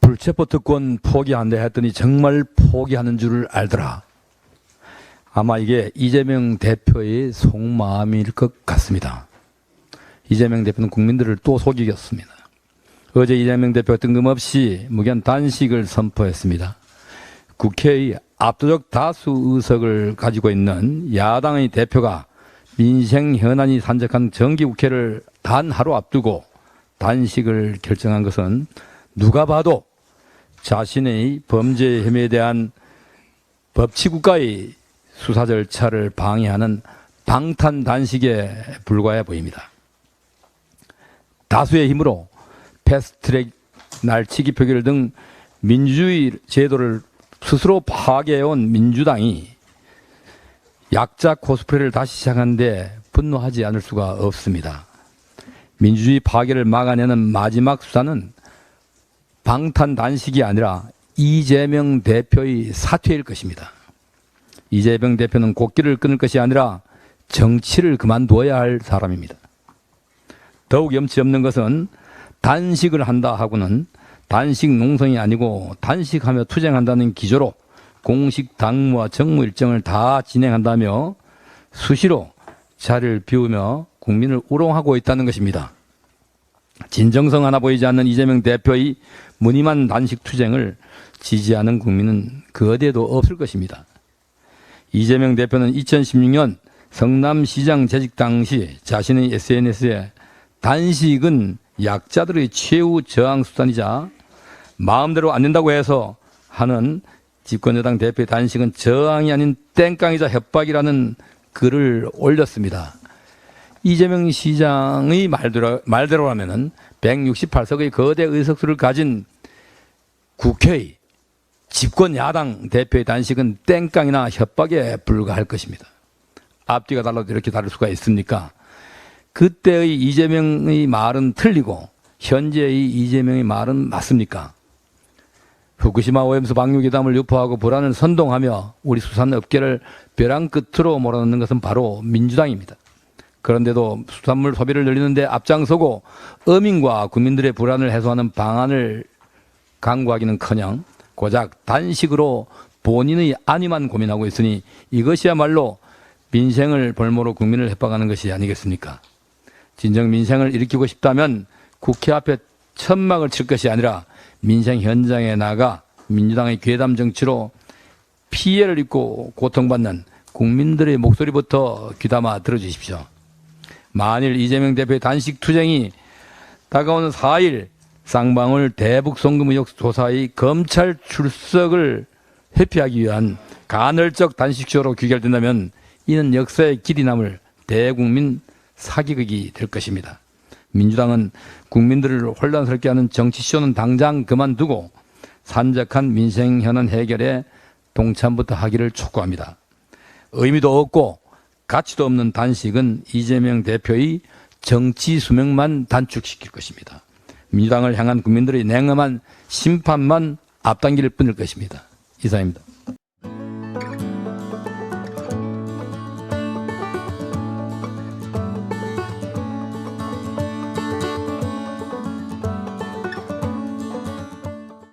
불체포 특권 포기한다 했더니 정말 포기하는 줄을 알더라. 아마 이게 이재명 대표의 속마음일 것 같습니다. 이재명 대표는 국민들을 또 속이겠습니다. 어제 이재명 대표가 뜬금없이 무기한 단식을 선포했습니다. 국회의 압도적 다수 의석을 가지고 있는 야당의 대표가 민생 현안이 산적한 정기국회를 단 하루 앞두고 단식을 결정한 것은 누가 봐도 자신의 범죄 혐의에 대한 법치국가의 수사 절차를 방해하는 방탄 단식에 불과해 보입니다. 다수의 힘으로 패스트트랙 날치기 표결 등 민주주의 제도를 스스로 파괴해온 민주당이 약자 코스프레를 다시 시작하는데 분노하지 않을 수가 없습니다. 민주주의 파괴를 막아내는 마지막 수단은 방탄 단식이 아니라 이재명 대표의 사퇴일 것입니다. 이재명 대표는 곡기를 끊을 것이 아니라 정치를 그만둬야 할 사람입니다. 더욱 염치 없는 것은 단식을 한다 하고는 단식 농성이 아니고 단식하며 투쟁한다는 기조로 공식 당무와 정무 일정을 다 진행한다며 수시로 자리를 비우며 국민을 우롱하고 있다는 것입니다. 진정성 하나 보이지 않는 이재명 대표의 무늬만 단식 투쟁을 지지하는 국민은 그 어디에도 없을 것입니다. 이재명 대표는 2016년 성남시장 재직 당시 자신의 SNS에 단식은 약자들의 최후 저항 수단이자 마음대로 안 된다고 해서 하는 집권여당 대표의 단식은 저항이 아닌 땡깡이자 협박이라는 글을 올렸습니다. 이재명 시장의 말대로라면 168석의 거대 의석수를 가진 국회의 집권 야당 대표의 단식은 땡깡이나 협박에 불과할 것입니다. 앞뒤가 달라도 이렇게 다를 수가 있습니까? 그때의 이재명의 말은 틀리고 현재의 이재명의 말은 맞습니까? 후쿠시마 오염수 방류기담을 유포하고 불안을 선동하며 우리 수산업계를 벼랑 끝으로 몰아넣는 것은 바로 민주당입니다. 그런데도 수산물 소비를 늘리는데 앞장서고 어민과 국민들의 불안을 해소하는 방안을 강구하기는커녕 고작 단식으로 본인의 안위만 고민하고 있으니 이것이야말로 민생을 볼모로 국민을 협박하는 것이 아니겠습니까? 진정 민생을 일으키고 싶다면 국회 앞에 천막을 칠 것이 아니라 민생 현장에 나가 민주당의 괴담 정치로 피해를 입고 고통받는 국민들의 목소리부터 귀담아 들어주십시오. 만일 이재명 대표의 단식 투쟁이 다가오는 4일 쌍방울 대북 송금 의혹 조사의 검찰 출석을 회피하기 위한 간헐적 단식쇼로 귀결된다면 이는 역사의 길이 남을 대국민 사기극이 될 것입니다. 민주당은 국민들을 혼란스럽게 하는 정치쇼는 당장 그만두고 산적한 민생 현안 해결에 동참부터 하기를 촉구합니다. 의미도 없고 가치도 없는 단식은 이재명 대표의 정치 수명만 단축시킬 것입니다. 민주당을 향한 국민들의 냉엄한 심판만 앞당길 뿐일 것입니다. 이상입니다.